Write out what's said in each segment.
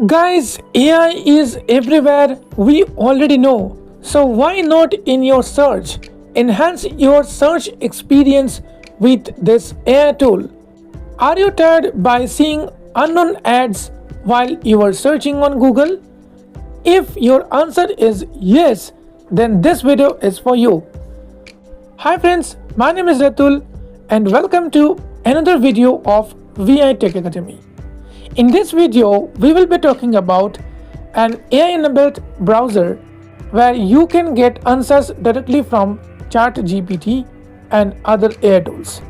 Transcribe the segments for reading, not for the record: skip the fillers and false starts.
Guys, AI is everywhere, we already know. So why not in your search? Enhance your search experience with this AI tool. Are you tired by seeing unknown ads while you are searching on Google? If your answer is yes, then this video is for you. Hi friends, my name is Ratul and welcome to another video of VI Tech Academy. In this video, we will be talking about an AI-enabled browser where you can get answers directly from ChatGPT and other AI tools.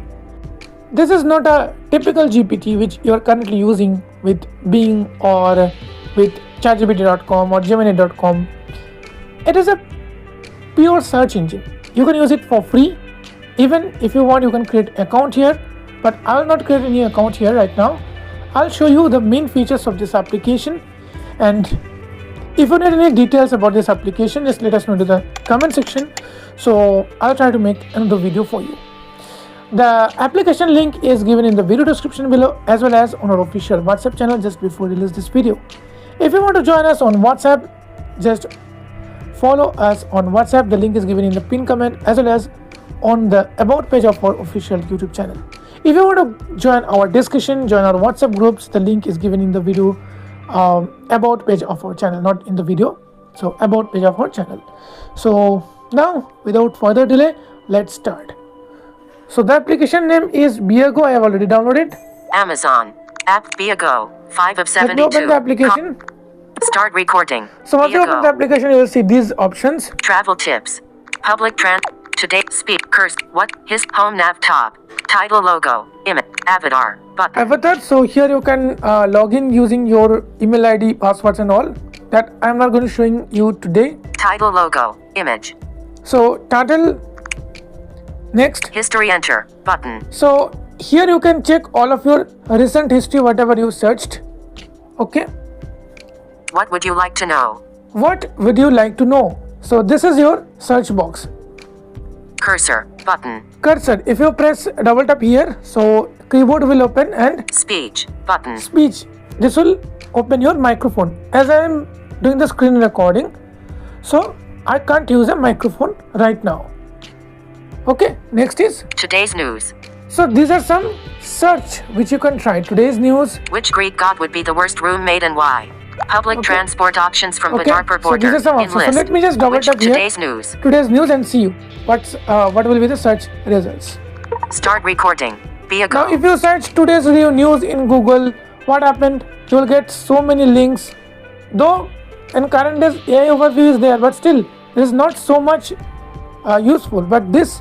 This is not a typical GPT which you are currently using with Bing or with ChatGPT.com or Gemini.com. It is a pure search engine. You can use it for free. Even if you want, you can create an account here, but I will not create any account here right now. I'll show you the main features of this application, and if you need any details about this application, just let us know in the comment section. So I'll try to make another video for you. The application link is given in the video description below as well as on our official WhatsApp channel just before we release this video. If you want to join us on WhatsApp, just follow us on WhatsApp. The link is given in the pinned comment as well as on the about page of our official YouTube channel. If you want to join our discussion, join our WhatsApp groups, the link is given in the video about page of our channel, not in the video. So about page of our channel. So now without further delay, let's start. So the application name is Beago. I have already downloaded. Amazon app Beago 5 of 72. Let me open the application. Start recording. So once you open the application, you will see these options. Travel tips. Public today speakers. What his home nav top. Title logo. Image. Avatar. Button. Avatar. So here you can log in using your email ID, passwords and all. That I am not going to showing you today. Title logo. Image. So title. Next. History enter. Button. So here you can check all of your recent history, whatever you searched. Okay. What would you like to know? What would you like to know? So this is your search box. Cursor. Button. Cursor. If you press double tap here, so keyboard will open and speech. Button. Speech. This will open your microphone. As I am doing the screen recording, so I can't use a microphone right now. Okay. Next is today's news. So these are some search which you can try. Today's news. Which Greek god would be the worst roommate and why? Public transport options from Badarpur border. So these are some options. So let me just double tap here. Today's news. Today's news and see what will be the search results. Start recording. Beago. Now if you search today's news in Google, what happened? You will get so many links. Though in current days AI overview is there, but still it is not so much useful. But this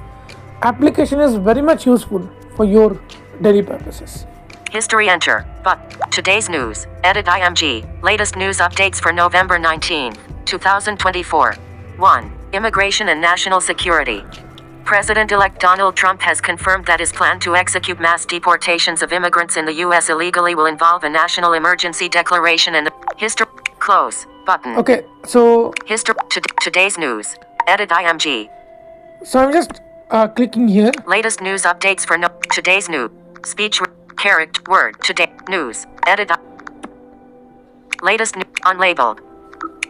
application is very much useful for your daily purposes. History enter. But today's news. Edit IMG. Latest news updates for November 19, 2024. 1. Immigration and National Security. President-elect Donald Trump has confirmed that his plan to execute mass deportations of immigrants in the U.S. illegally will involve a national emergency declaration and the history close button. Okay, so today's news. Edit IMG. So I'm just clicking here. Latest news updates for today's news. Speech character word today news. Edit latest unlabeled.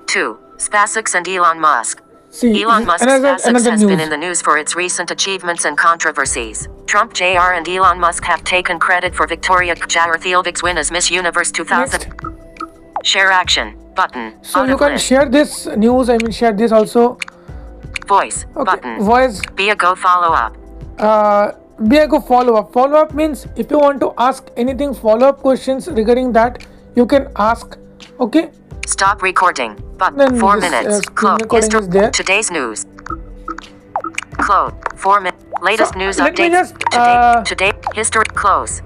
2. SpaceX and Elon Musk. See, Elon Musk's SpaceX has news. been in the news for its recent achievements and controversies. Trump Jr. and Elon Musk have taken credit for Victoria Kjaertheilvik's win as Miss Universe 2000. Next. Share action button. So you can share this news. I mean share this also. Voice button. Voice. Beago follow up. Beago follow up. Follow up means if you want to ask anything, follow up questions regarding that, you can ask. Okay. Stop recording. Button. Then 4 minutes. Close. Today's news. Close. 4 minutes. Latest news updates. Today. History. Close.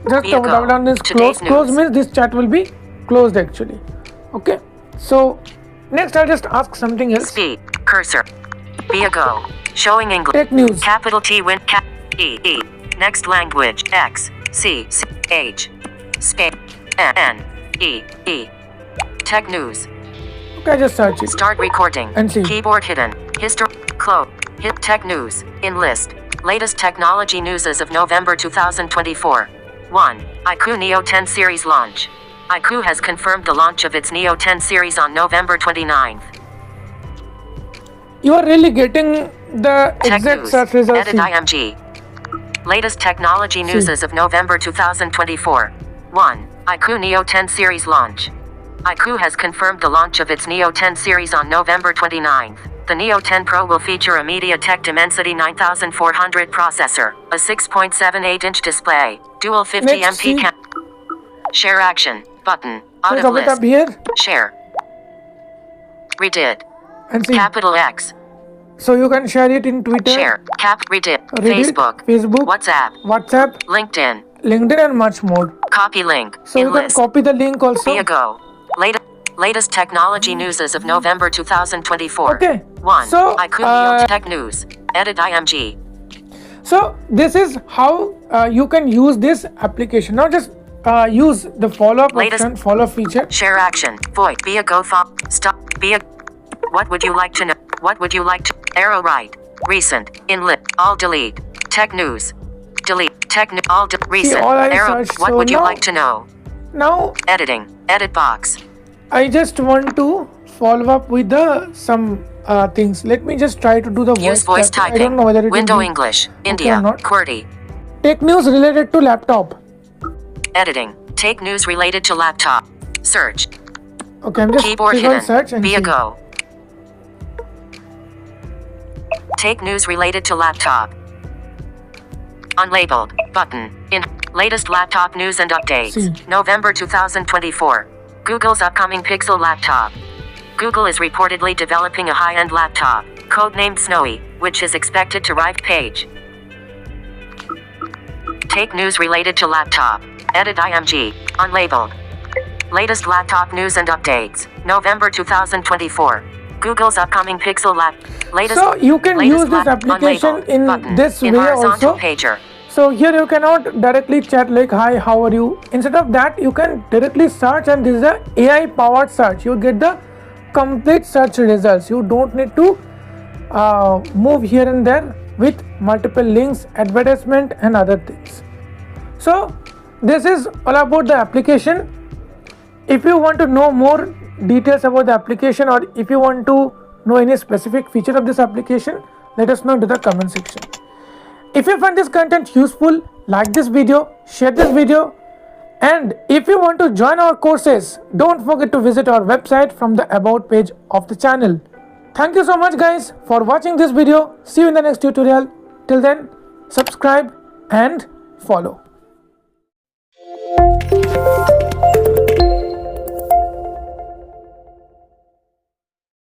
Just double down this close. Close means this chat will be closed actually. Okay. So next I'll just ask something else. Speed. Cursor. Beago. Showing English. Tech news. Capital T win. E. Next language. X. C. H. Space. N. E. Tech news. Okay, just search it. Start recording. And see. Keyboard hidden. History. Close. Hit tech news. In list. Latest technology news as of November 2024. 1. iQOO Neo 10 series launch. iQOO has confirmed the launch of its Neo 10 series on November 29th. You are really getting the Tech exact news. search results. Edit IMG. Latest technology news as of November 2024. 1. iQOO Neo 10 series launch. iQOO has confirmed the launch of its Neo 10 series on November 29th. The Neo 10 Pro will feature a MediaTek Dimensity 9400 processor, a 6.78-inch display, dual 50 Next, MP see. Share action button. Out Let's of open it list. up here Share. Redid. and see. Capital X. So you can share it in Twitter, Share. Redid. Reddit, Facebook. Facebook, WhatsApp. WhatsApp, LinkedIn. LinkedIn, and much more. Copy link. So you in can list. copy the link also. Be a go. Latest technology news as of November 2024. Okay. 1. So, iQOO Neo Tech News. Edit IMG. So this is how you can use this application. Now just use the follow-up Latest- option, follow feature. Share action. Void. Be a go. Stop. Be a. What would you like to know? What would you like to? Arrow right. Recent. Inlet. All delete. Tech news. Delete. Tech news. All recent. all I Arrow. searched, What so would you now- like to know? Now Editing. Edit box. I just want to follow up with the some things. Let me just try to do the Use voice typing. I typing. don't know whether it Window will be English. or India. not. QWERTY. Tech news related to laptop. Editing. Take news related to laptop. Search. Okay, I'm just Keyboard click on hidden. search and Be a see. go. Take news related to laptop. Unlabeled. Button. In. Latest laptop news and updates. See. November 2024. Google's upcoming Pixel laptop. Google is reportedly developing a high-end laptop, codenamed Snowy, which is expected to arrive page. Take news related to laptop. Edit IMG. Unlabeled. Latest laptop news and updates. November 2024. Google's upcoming Pixel latest. So you can latest use this application unlabeled in button. this in way horizontal also. pager. So here you cannot directly chat like hi, how are you? Instead of that, you can directly search, and this is the AI powered search. You get the complete search results. You don't need to move here and there with multiple links, advertisement, and other things. So this is all about the application. If you want to know more details about the application, or if you want to know any specific feature of this application, let us know in the comment section. If you find this content useful, like this video, share this video, and if you want to join our courses, don't forget to visit our website from the about page of the channel. Thank you so much guys for watching this video. See you in the next tutorial. Till then, subscribe and follow.